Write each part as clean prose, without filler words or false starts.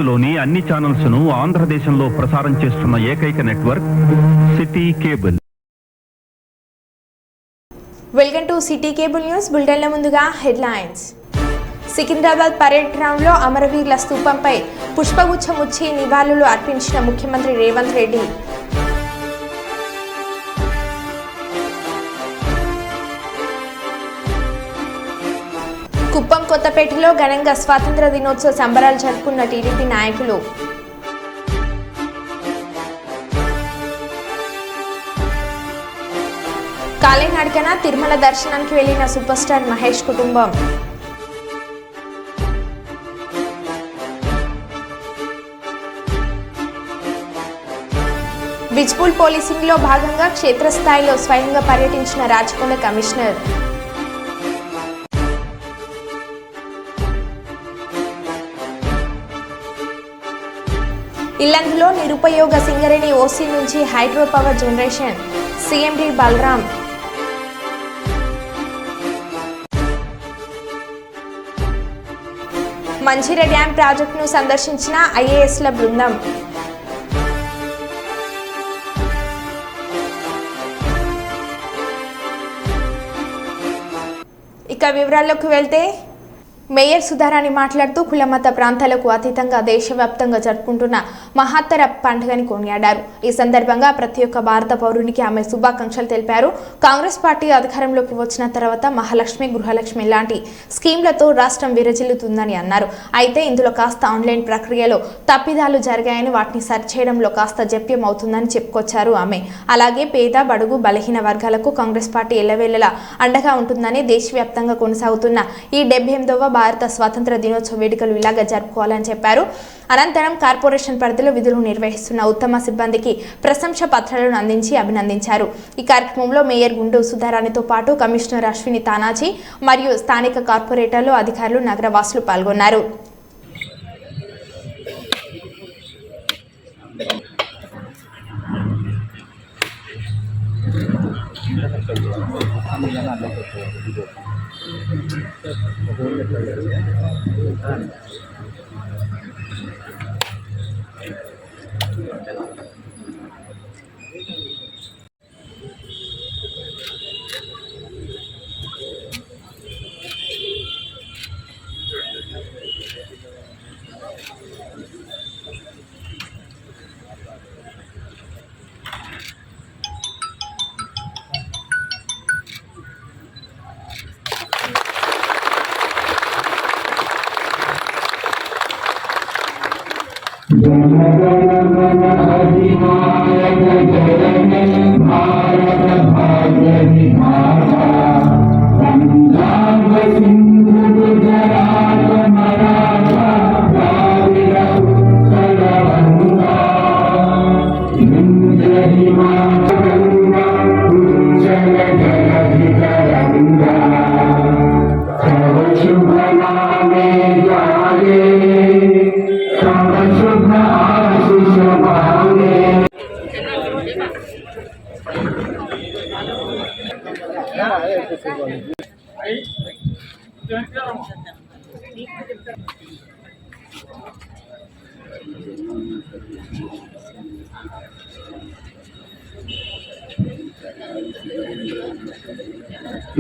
భారత్లోని అన్ని ఛానల్స్ ను ఆంధ్రదేశంలో ప్రసారం చేస్తున్న ఏకైక network city cable. Welcome to city cable news. బులెటిన్ల ముందుగా హెడ్లైన్స్. సికింద్రాబాద్ పరేడ్ గ్రౌండ్ లో అమరవీరుల స్తూపంపై పుష్పగుచ్చం ఇచ్చి నివాళులు అర్పించిన ముఖ్యమంత్రి రేవంత్ రెడ్డి. కుప్పం కొత్తపేటలో ఘనంగా స్వాతంత్ర దినోత్సవ సంబరాలు జరుపుకున్న టీడీపీ నాయకులు. కాలినడకన తిరుమల దర్శనానికి వెళ్లిన సూపర్ స్టార్ మహేష్ కుటుంబం. బిజ్పూల్ పోలీసింగ్ లో భాగంగా క్షేత్రస్థాయిలో స్వయంగా పర్యటించిన రాచకొండ కమిషనర్. ఇల్లందులో నిరుపయోగ సింగరేణి ఓసీ నుంచి hydro power generation. CMD Balram. Mancherial dam ప్రాజెక్టును సందర్శించిన ఐఏఎస్ల బృందం. ఇక వివరాల్లోకి వెళ్తే మేయర్ సుధారాణి మాట్లాడుతూ కులమత ప్రాంతాలకు అతీతంగా దేశవ్యాప్తంగా జరుపుకుంటున్న మహత్తర పండుగని కొనియాడారు. ఈ సందర్భంగా ప్రతి ఒక్క భారత పౌరునికి ఆమె శుభాకాంక్షలు తెలిపారు. కాంగ్రెస్ పార్టీ అధికారంలోకి వచ్చిన తర్వాత మహాలక్ష్మి, గృహలక్ష్మి లాంటి స్కీమ్లతో రాష్ట్రం విరజిల్లుతుందని అన్నారు. అయితే ఇందులో కాస్త ఆన్లైన్ ప్రక్రియలో తప్పిదాలు జరిగాయని, వాటిని సరిచేయడంలో కాస్త జప్యం అవుతుందని చెప్పుకొచ్చారు ఆమె. అలాగే పేద, బడుగు, బలహీన వర్గాలకు కాంగ్రెస్ పార్టీ ఎల్లవేళలా అండగా ఉంటుందని, దేశవ్యాప్తంగా కొనసాగుతున్న ఈ 78వ భారత స్వాతంత్ర దినోత్సవ వేడుకలు ఇలాగా జరుపుకోవాలని చెప్పారు. అనంతరం కార్పొరేషన్ పరిధిలో విధులు నిర్వహిస్తున్న ఉత్తమ సిబ్బందికి ప్రశంస పత్రాలను అందించి అభినందించారు. ఈ కార్యక్రమంలో మేయర్ గుండు సుధారాణితో పాటు కమిషనర్ అశ్విని తానాజీ మరియు స్థానిక కార్పొరేటర్లు, అధికారులు, నగరవాసులు పాల్గొన్నారు.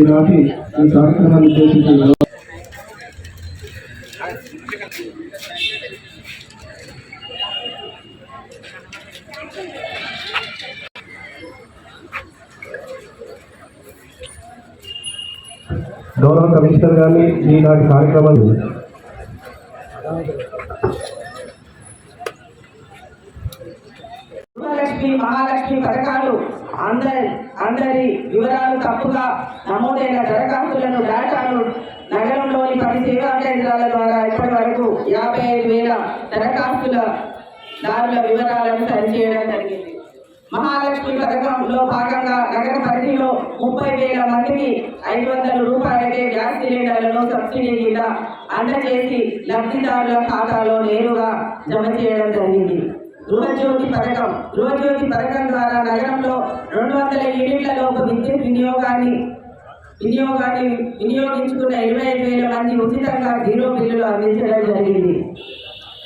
ఈనాటి ఈ కార్యక్రమాన్ని ఉద్దేశించి గౌరవ కమిషనర్ గారిని ఈనాటి కార్యక్రమాలు మహాలక్ష్మి పథకాలు అందరి వివరాలు తప్పుగా నమోదైన దరఖాస్తులను డేటాను నగరంలోని 10 సేవా కేంద్రాల ద్వారా ఇప్పటి వరకు 55,000 దరఖాస్తుల దారుల వివరాలను సరిచేయడం జరిగింది. మహాలక్ష్మి పథకంలో భాగంగా నగర పరిధిలో 30,000 మందికి 500 రూపాయలకే గ్యాస్ సిలిండర్లను సబ్సిడీ కింద అందజేసి లబ్ధిదారుల ఖాతాలో నేరుగా జమ చేయడం జరిగింది. గృహజ్యోతి పథకం ద్వారా నగరంలో 200 యూనిట్లలోపు విద్యుత్ వినియోగించుకున్న 25,000 మంది ఉచితంగా 0 బిల్లులు అందించడం జరిగింది.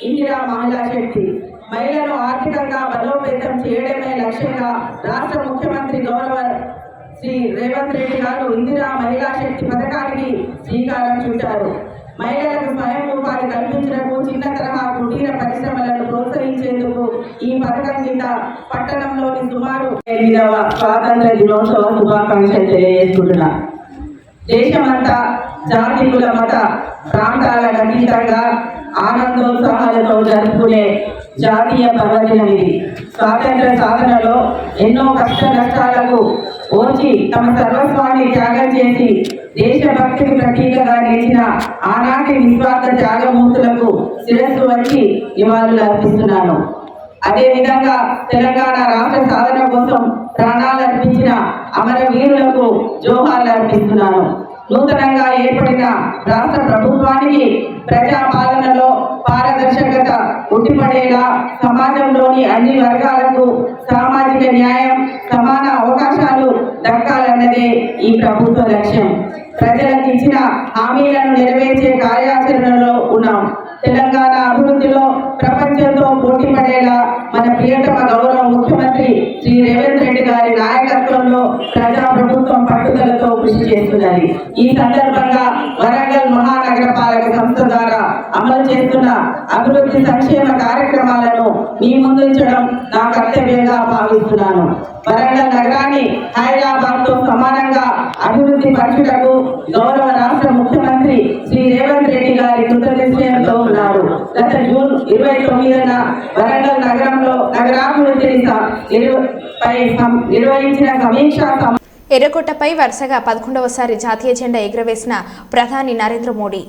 ఇందిరా మహిళా శక్తి. మహిళలను ఆర్థికంగా బలోపేతం చేయడమే లక్ష్యంగా రాష్ట్ర ముఖ్యమంత్రి గౌరవ శ్రీ రేవంత్ రెడ్డి గారు ఇందిరా మహిళా శక్తి పథకానికి శ్రీకారం చుట్టారు. మహిళలకు స్వయం ఉపాధి కల్పించడానికి చిన్న తరహా కుటీర పరిశ్రమలను ప్రోత్సహించేందుకు ఈ పథకం కింద పట్టణంలోని సుమారు 8వ స్వాతంత్ర దినోత్సవ శుభాకాంక్షలు తెలియజేసుకుంటున్నా. దేశమంతా జాతి కుల మత ప్రాంతాలకు అతీతంగా ఆనందోత్సాహాలతో జరుపుకునే జాతీయ పర్వదినం ఇది. స్వాతంత్ర సాధనలో ఎన్నో కష్ట నష్టాలకు ఓర్చి తమ సర్వస్వాన్ని త్యాగం చేసి దేశభక్తికి ప్రతీకగా నిలిచిన ఆనాటి నిస్వార్థ త్యాగమూర్తులకు శిరస్సు వచ్చి నివాళులు అర్పిస్తున్నాను. అదేవిధంగా తెలంగాణ రాష్ట్ర సాధన కోసం ప్రాణాలు అర్పించిన అమరవీరులకు జోహార్లు అర్పిస్తున్నాను. నూతనంగా ఏర్పడిన రాష్ట్ర ప్రభుత్వానికి ప్రజా పాలనలో పారదర్శకత ఉట్టిపడేలా సమాజంలోని అన్ని వర్గాలకు సామాజిక న్యాయం, సమాన అవకాశాలు దక్కాలన్నదే ఈ ప్రభుత్వ లక్ష్యం. ప్రజలకు ఇచ్చిన హామీలను నెరవేర్చే కార్యాచరణలో ఉన్నాం. తెలంగాణ అభివృద్ధిలో ప్రపంచంతో పోటీ పడేలా మన ప్రియతమ గౌరవ ముఖ్యమంత్రి శ్రీ రేవంత్ రెడ్డి గారి నాయకత్వంలో ప్రజాప్రభుత్వం పట్టుదలతో కృషి చేస్తున్నది. ఈ సందర్భంగా వరంగల్ మహానగర పాలక సంస్థ ద్వారా అమలు చేస్తున్న అభివృద్ధి సంక్షేమ కార్యక్రమాలను మీ ముందుంచడం నా కర్తవ్యంగా భావిస్తున్నాను. వరంగల్ నగరాన్ని హైదరాబాద్ తో సమానంగా అభివృద్ధి పరచుటకు గౌరవ రాష్ట్ర ముఖ్యమంత్రి శ్రీ రేవంత్ రెడ్డి గారి కృతనిశ్చయంతో ఉన్నారు. గత జూన్ 29న వరంగల్ నగరంలో నగరాభివృద్ధిని నిర్వహించిన సమీక్షా ఎర్రకోటపై వరుసగా 11వసారి జాతీయ జెండా ఎగురవేసిన ప్రధాని నరేంద్ర మోడీ.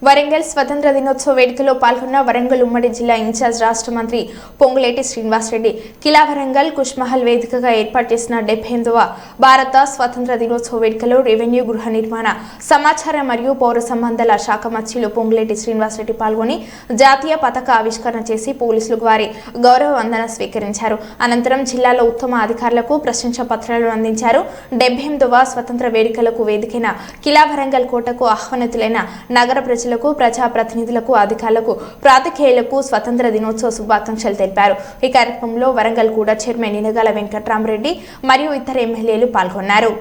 వరంగల్ స్వతంత్ర దినోత్సవ వేడుకలో పాల్గొన్న వరంగల్ ఉమ్మడి జిల్లా ఇన్ఛార్జ్ రాష్ట్ర మంత్రి పొంగులేటి శ్రీనివాసరెడ్డి కిలా వరంగల్ కుష్మహల్ వేదికగా ఏర్పాటు చేసిన 78వ భారత స్వతంత్ర దినోత్సవ వేడుకలో రెవెన్యూ, గృహ నిర్మాణ, సమాచార మరియు పౌర సంబంధాల శాఖ మంత్రులు పొంగులేటి శ్రీనివాసరెడ్డి పాల్గొని జాతీయ పతాక ఆవిష్కరణ చేసి పోలీసులకు వారి గౌరవ వందన స్వీకరించారు. అనంతరం జిల్లాలో ఉత్తమ అధికారులకు ప్రశంసా పత్రాలను అందించారు. 78వ స్వతంత్ర వేడుకలకు వేదికైన కిలా వరంగల్ కోటకు ఆహ్వానితులైన నగర ప్రజలకు, ప్రజాప్రతినిధులకు, అధికారులకు, పాత్రికేయులకు స్వతంత్ర దినోత్సవ శుభాకాంక్షలు తెలిపారు. ఈ కార్యక్రమంలో వరంగల్ కూడా చైర్మన్ నినగాల వెంకట్రామరెడ్డి మరియు ఇతర ఎమ్మెల్యేలు పాల్గొన్నారు.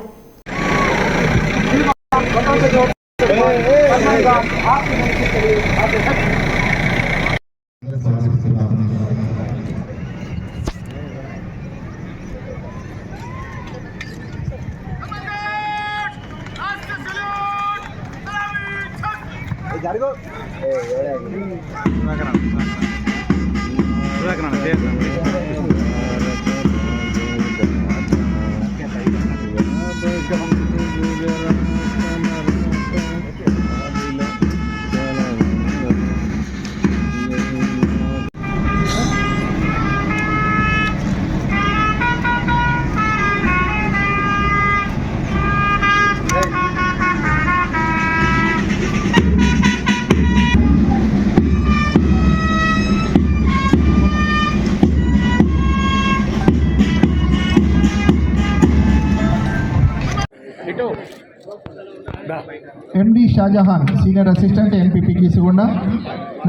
MD Shahjahan, senior assistant MPP Keesugonda.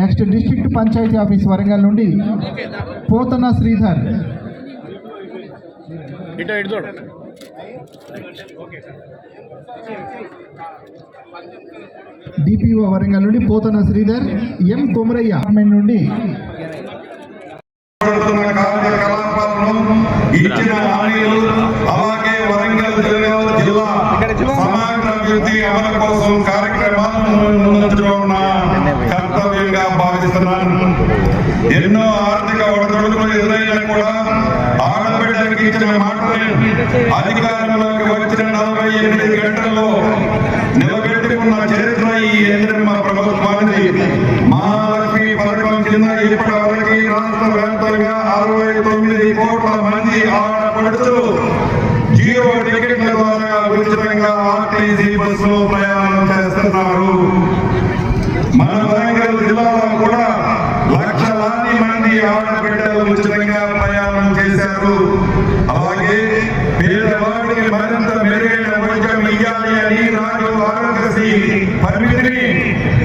Next district panchayat office Warangal నుండి పోతన శ్రీధర్. డిపిఓ వరంగల్ నుండి పోతన శ్రీధర్, ఎం కొమరయ్య నుండి ఇచ్చిన హామీలు అలాగే వరంగల్ జిల్లా సమగ్ర అభివృద్ధి అమలు కోసం కార్యక్రమాలను ముందుంచుకున్న కర్తవ్యంగా భావిస్తున్నాను. ఎన్నో ఆర్థిక ఒడిదుడుకులు ఎదురైనా కూడా ఆడబిడ్డలకు ఇచ్చిన మాటలు అధికారంలోకి వచ్చిన 48 గంటల్లో నిలబెట్టుకున్న చరిత్ర ఈ ఎన్నికల ప్రభుత్వానికి. మహాలక్ష్మి పథకం కింద ఇప్పటి వరకు రాష్ట్ర వ్యాప్తంగా 69 కోట్ల మంది ఆడపడుచులు 0 టికెట్ల ద్వారా ఉచితంగా ఆర్టీసీ బస్సులో ప్రయాణం చేస్తున్నారు. మన వరంగల్ జిల్లాలో కూడా లక్షలాది మంది ఆడబిడ్డలు ఉచితంగా ప్రయాణం చేశారు. అలాగే పేదవాడికి మరింత మెరుగైన వైద్యం ఇయ్యాలి అని నాడు ఆరోగ్యశ్రీ పరిమితిని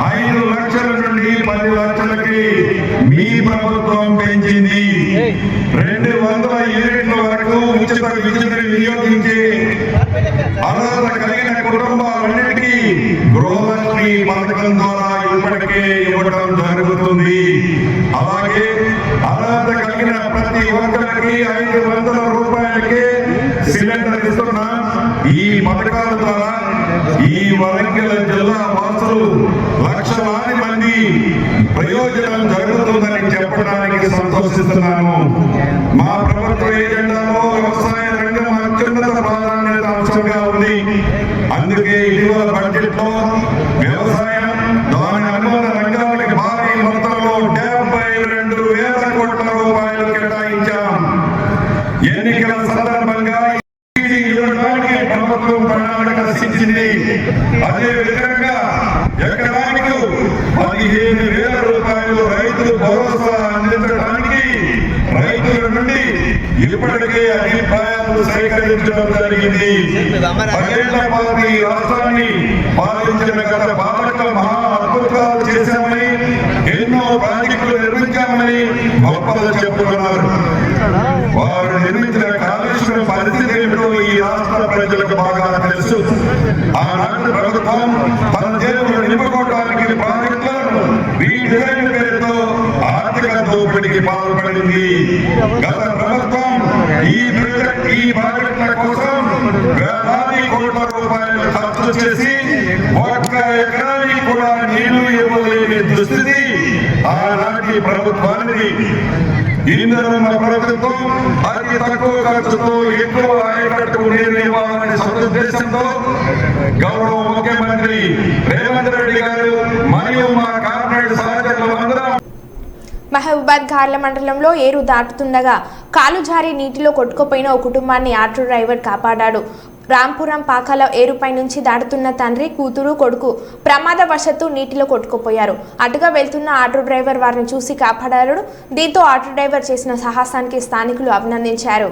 5 లక్షల నుండి 10 లక్షలకి మీ ప్రభుత్వం పెంచింది. 200 యూనిట్ల వరకు ఉచిత విద్యుత్తుని వినియోగించి అర్హత కలిగిన కుటుంబాలన్నిటికీ గృహలక్ష్మి పథకం ద్వారా ఇప్పటికే ఇవ్వడం జరుగుతుంది. అలాగే అర్హత కలిగిన ప్రతి ఒక్కరికి 500 రూపాయలకే సిలిండర్ ఇస్తున్న ఈ పథకాల ద్వారా ఈ వరంగల్ జిల్లా వాసులు లక్షలాది మంది ప్రయోజనం జరుగుతుందని చెప్పడానికి సంతోషిస్తున్నాను. మా ప్రభుత్వ ఏజెండాలో వ్యవసాయ రంగం అత్యున్నత ప్రాధాన్యత అంశంగా ఉంది. అందుకే ఇటీవల బడ్జెట్ లో వ్యవసాయం దాని అనుబంధ రంగాలకు భారీ మొత్తంలో 72,000 కోట్ల రూపాయలు కేటాయించాం. ఎన్నికల సందర్భంగా ఇవ్వడానికి ప్రభుత్వం ప్రణాళిక రచించింది. అదే విధంగా ఎకరానికి 15,000 రూపాయలు రైతులు భరోసా అందించడానికి రైతుల నుండి ఇప్పటికే అభిప్రాయాలు సేకరించడం జరిగింది. 10 ఏళ్ల పాటు ఈ రాష్ట్రాన్ని పాలించిన గత పాలకులు మహా అద్భుతాలు చేశామని, ఎన్నో ప్రాజెక్టులు నిర్మించామని గొప్పలు చెప్పుకున్నారు. వారు నిర్మించిన కాళేశ్వరం పరిస్థితి ఏమిటో ఈ రాష్ట్ర ప్రజలకు బాగా తెలుసు. ఆనాటి ప్రభుత్వం తన జేబులు నింపుకోవడానికి ప్రాజెక్టులను రీడిజైన్ పేరుతో ఆర్థిక దోపిడీకి పాల్పడింది. గత ప్రభుత్వం ఈ ప్రాజెక్టుల కోసం వేలాది కోట్ల రూపాయలు ఖర్చు చేసి 1 ఎకరానికి కూడా నీళ్లు ఇవ్వలేని దుస్థితి ఆనాటి ప్రభుత్వానికి. ఇంధన ప్రభుత్వం అతి తక్కువ ఖర్చుతో ఎక్కువ ఆయకట్టు నీరు ఇవ్వాలనే సదుద్దేశంతో గౌరవ ముఖ్యమంత్రి రేవంత్ రెడ్డి గారు మరియు మా కార్పొరేట్ సహచరులు అందరం మహబూబాద్ గార్ల మండలంలో ఏరు దాటుతుండగా కాలు జారి నీటిలో కొట్టుకుపోయిన ఓ కుటుంబాన్ని ఆటో డ్రైవర్ కాపాడాడు. రాంపురం పాకాల ఏరుపై నుంచి దాటుతున్న తండ్రి, కూతురు, కొడుకు ప్రమాదవశత్తు నీటిలో కొట్టుకుపోయారు. అటుగా వెళ్తున్న ఆటో డ్రైవర్ వారిని చూసి కాపాడారు. దీంతో ఆటో డ్రైవర్ చేసిన సాహసానికి స్థానికులు అభినందించారు.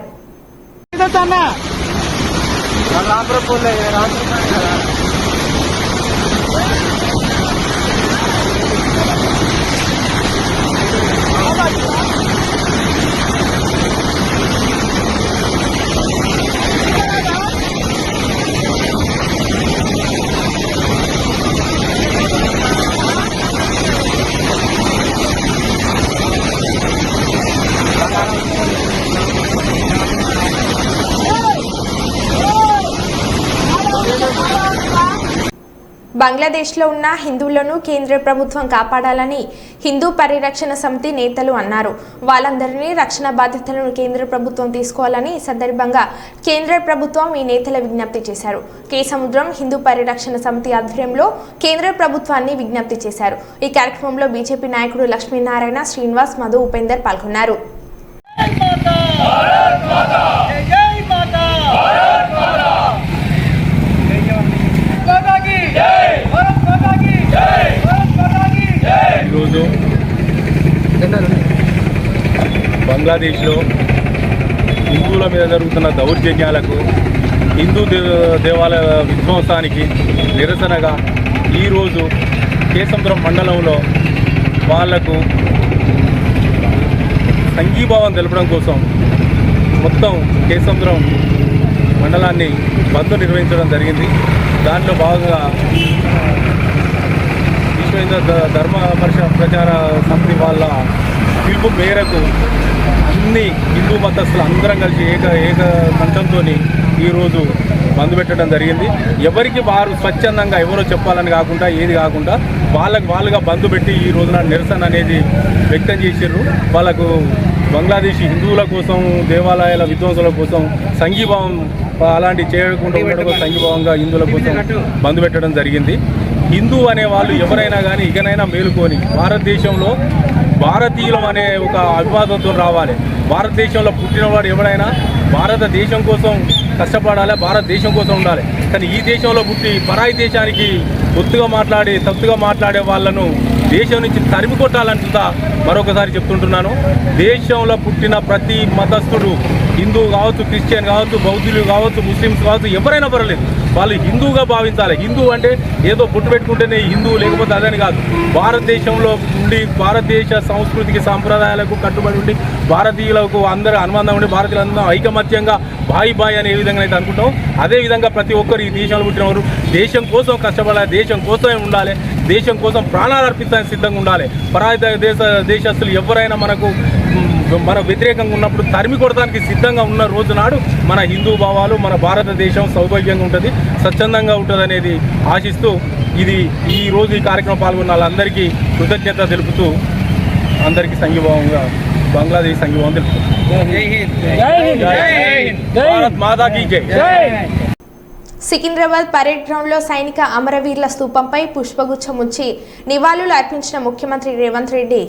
బంగ్లాదేశ్లో ఉన్న హిందువులను కేంద్ర ప్రభుత్వం కాపాడాలని హిందూ పరిరక్షణ సమితి నేతలు అన్నారు. వాళ్ళందరినీ రక్షణ బాధ్యతలను కేంద్ర ప్రభుత్వం తీసుకోవాలని ఈ సందర్భంగా కేంద్ర ప్రభుత్వం ఈ నేతల విజ్ఞప్తి చేశారు. కే సముద్రం హిందూ పరిరక్షణ సమితి ఆధ్వర్యంలో కేంద్ర ప్రభుత్వాన్ని విజ్ఞప్తి చేశారు. ఈ కార్యక్రమంలో బీజేపీ నాయకుడు లక్ష్మీనారాయణ, శ్రీనివాస్, మధు, ఉపేందర్ పాల్గొన్నారు. ఈరోజు బంగ్లాదేశ్లో హిందువుల మీద జరుగుతున్న దౌర్జన్యాలకు, హిందూ దేవాలయ విధ్వంసానికి నిరసనగా ఈరోజు కేసముద్రం మండలంలో వాళ్లకు సంఘీభావం తెలపడం కోసం మొత్తం కేసముద్రం మండలాన్ని బంద్ నిర్వహించడం జరిగింది. దాంట్లో భాగంగా విశ్వ హిందూ ధర్మ పరిషత్ ప్రచార సమితి వాళ్ళ పిలుపు మేరకు అన్ని హిందూ మతస్థులు అందరం కలిసి ఏక కంఠంతో ఈరోజు బంద్ పెట్టడం జరిగింది. ఎవరికి వారు స్వచ్ఛందంగా ఎవరో చెప్పాలని కాకుండా ఏది కాకుండా వాళ్ళుగా బంద్ పెట్టి ఈ రోజున నిరసన అనేది వ్యక్తం చేసారు. వాళ్ళకు బంగ్లాదేశీ హిందువుల కోసం, దేవాలయాల విధ్వంసుల కోసం సంఘీభావం అలాంటివి చేయకుండా ఉండడం సంఘీభావంగా హిందువుల కోసం బంద్ పెట్టడం జరిగింది. హిందూ అనే వాళ్ళు ఎవరైనా కానీ ఇకనైనా మేలుకొని భారతదేశంలో భారతీయులం అనే ఒక అభివాదంతో రావాలి. భారతదేశంలో పుట్టినవాడు ఎవడైనా భారతదేశం కోసం కష్టపడాలి, భారతదేశం కోసం ఉండాలి. కానీ ఈ దేశంలో పుట్టి పరాయి దేశానికి తప్పుగా మాట్లాడే వాళ్ళను దేశం నుంచి తరిమి కొట్టాలంటుందా మరొకసారి చెప్తుంటున్నాను. దేశంలో పుట్టిన ప్రతి మతస్థుడు, హిందూ కావచ్చు, క్రిస్టియన్ కావచ్చు, బౌద్ధులు కావచ్చు, ముస్లిమ్స్ కావచ్చు, ఎవరైనా పర్వాలేదు, వాళ్ళు హిందూగా భావించాలి. హిందూ అంటే ఏదో పుట్టు పెట్టుకుంటేనే హిందూ, లేకపోతే అదని కాదు. భారతదేశంలో ఉండి భారతదేశ సంస్కృతికి సాంప్రదాయాలకు కట్టుబడి ఉండి భారతీయులకు అందరూ అనుబంధం ఉండి భారతీయులందరూ ఐకమత్యంగా బాయి అని ఏ విధంగా అయితే అనుకుంటాం, అదేవిధంగా ప్రతి ఒక్కరు ఈ దేశంలో పుట్టినవారు దేశం కోసం కష్టపడాలి, దేశం కోసమే ఉండాలి, దేశం కోసం ప్రాణాలు అర్పించడానికి సిద్ధంగా ఉండాలి. పరాయి దేశస్తులు ఎవరైనా మన వ్యతిరేకంగా ఉన్నప్పుడు తరిమి కొడడానికి సిద్ధంగా ఉన్న రోజు నాడు మన హిందూ భావాలు, మన భారతదేశం సౌభాగ్యంగా ఉంటుంది, స్వచ్ఛందంగా ఉంటుంది అనేది ఆశిస్తూ ఈ రోజు ఈ కార్యక్రమం పాల్గొన్న వాళ్ళందరికీ కృతజ్ఞత తెలుపుతూ అందరికీ సంఘీభావంగా బంగ్లాదేశ్ సంఘీభావం తెలుపుతుంది. భారత్ మాతాకి జై. సికింద్రాబాద్ పరేడ్ గ్రౌండ్లో సైనిక అమరవీరుల స్తూపంపై పుష్పగుచ్చం ఉంచి నివాళులు అర్పించిన ముఖ్యమంత్రి రేవంత్ రెడ్డి.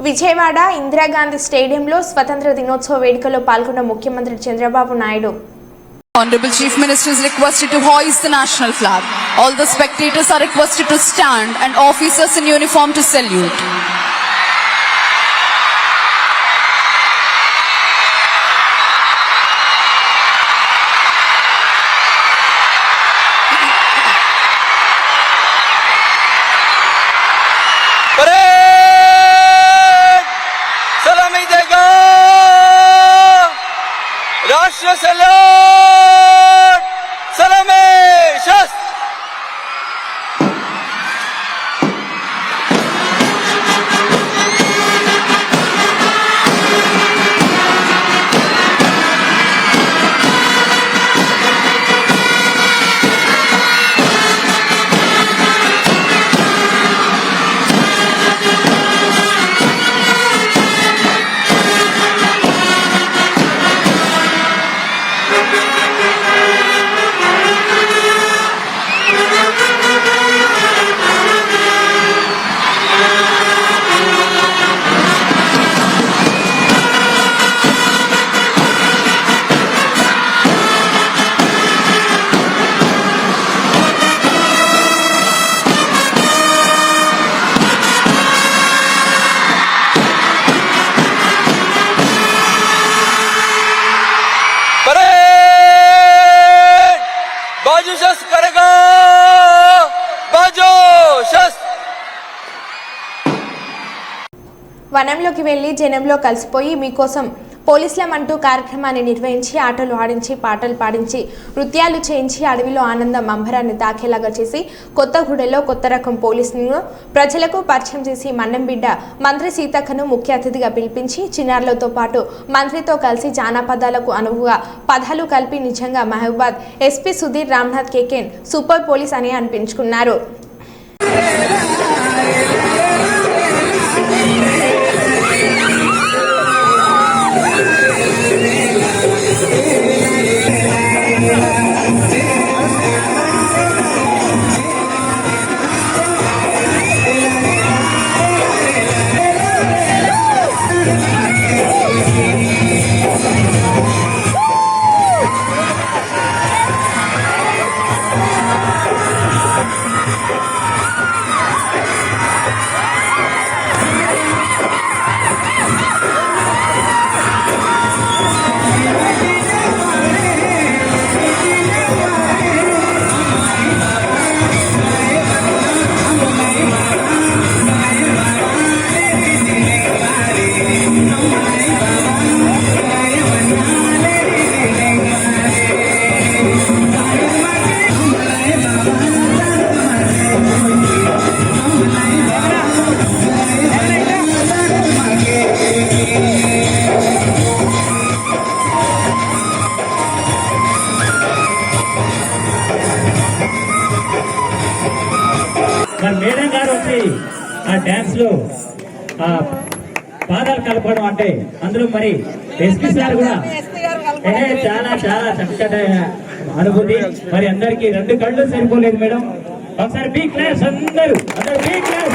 విజయవాడ ఇందిరాగాంధీ స్టేడియంలో స్వతంత్ర దినోత్సవ వేడుకలో పాల్గొన్న ముఖ్యమంత్రి Chandrababu Naidu. Honorable Chief Minister is requested to hoist the national flag. All the spectators are requested to stand and officers in uniform to salute. राष्ट्र सलाम सलामे शस्त्र వనంలోకి వెళ్లి జనంలో కలిసిపోయి మీకోసం పోలీసులమంటూ కార్యక్రమాన్ని నిర్వహించి ఆటలు ఆడించి పాటలు పాడించి నృత్యాలు చేయించి అడవిలో ఆనందం అంబరాన్ని తాకేలాగా చేసి కొత్తగూడెలో కొత్త రకం పోలీసులను ప్రజలకు పరిచయం చేసి మన్నంబిడ్డ మంత్రి సీతక్కను ముఖ్య అతిథిగా పిలిపించి చిన్నారులతో పాటు మంత్రితో కలిసి జానపదాలకు అనువుగా పదాలు కలిపి నిజంగా Mahabubabad SP Sudhir Ramnath Kekan super police అని అనిపించుకున్నారు. మరి మేడం గారు వచ్చి ఆ డ్యాన్స్ లో ఆ పాదాలు కలపడం అంటే అందులో మరి ఎస్పీ సార్ కూడా చాలా చాలా చక్కటి అనుభూతి. మరి అందరికి 2 కళ్ళు సరిపోలేదు మేడం. ఒకసారి బీ క్లాస్ అందరూ బీ క్లాస్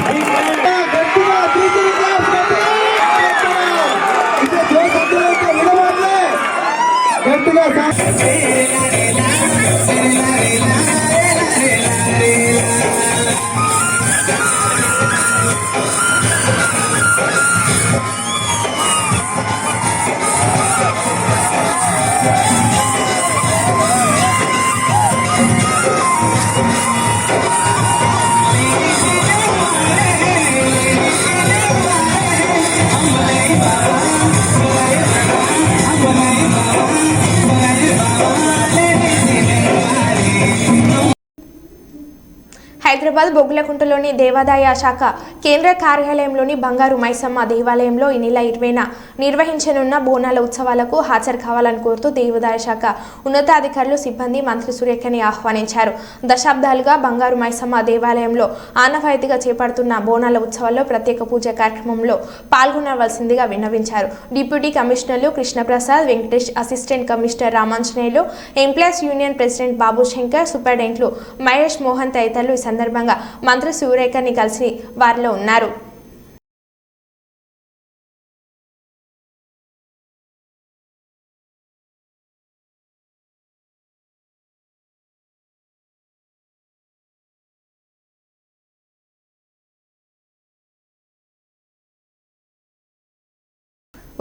హైదరాబాద్ బొగ్గులకుంటలోని దేవాదాయ శాఖ కేంద్ర కార్యాలయంలోని బంగారు మైసమ్మ దేవాలయంలో ఈ నెల 20న నిర్వహించనున్న బోనాల ఉత్సవాలకు హాజరు కావాలని కోరుతూ దేవాదాయ శాఖ ఉన్నతాధికారులు సిబ్బంది మంత్రి సురేఖని ఆహ్వానించారు. దశాబ్దాలుగా బంగారు మైసమ్మ దేవాలయంలో ఆనవాయితీగా చేపడుతున్న బోనాల ఉత్సవాల్లో ప్రత్యేక పూజ కార్యక్రమంలో పాల్గొనవలసిందిగా విన్నవించారు. డిప్యూటీ కమిషనర్లు Krishnaprasad, Venkatesh, assistant commissioner Ramanjaneyulu, employees union president Babu Shankar, సూపరింటెండెంట్లు మహేష్ మోహన్ తదితరులు ఈ సందర్భంగా మంత్రి సురేఖని కలిసి వారిలో ఉన్నారు.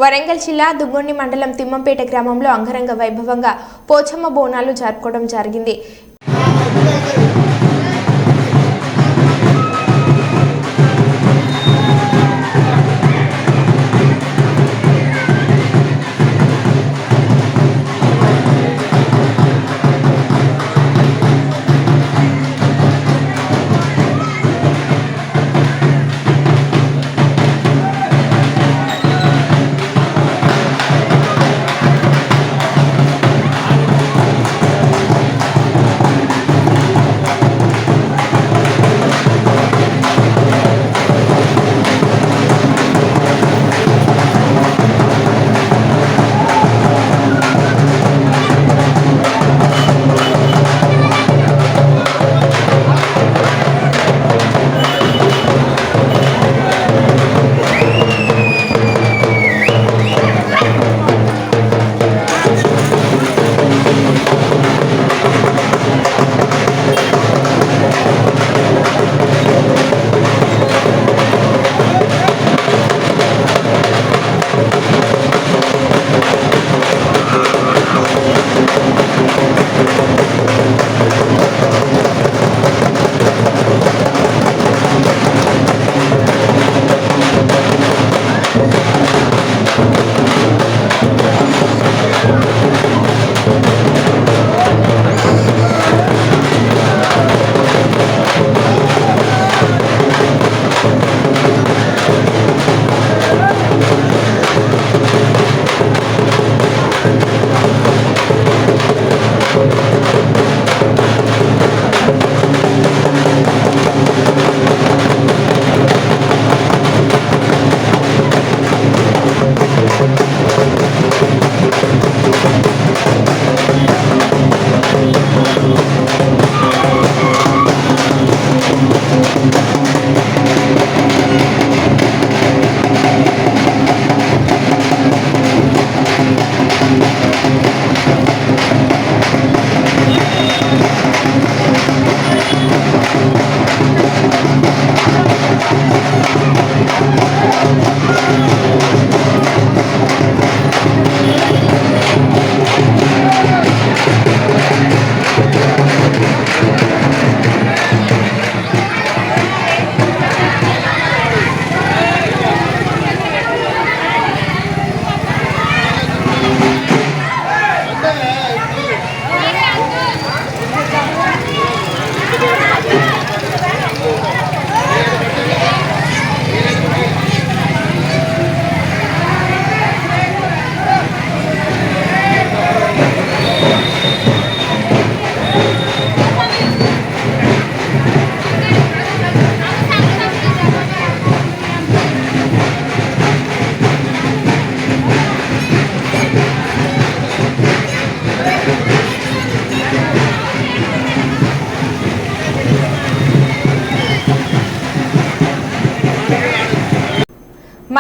వరంగల్ జిల్లా దుగ్గొండి మండలం తిమ్మంపేట గ్రామంలో అంగరంగ వైభవంగా పోచమ్మ బోనాలు జరుపుకోవడం జరిగింది.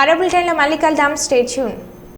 మరో బులెటిన్లో మళ్ళీ కలుద్దాం. Stay tune.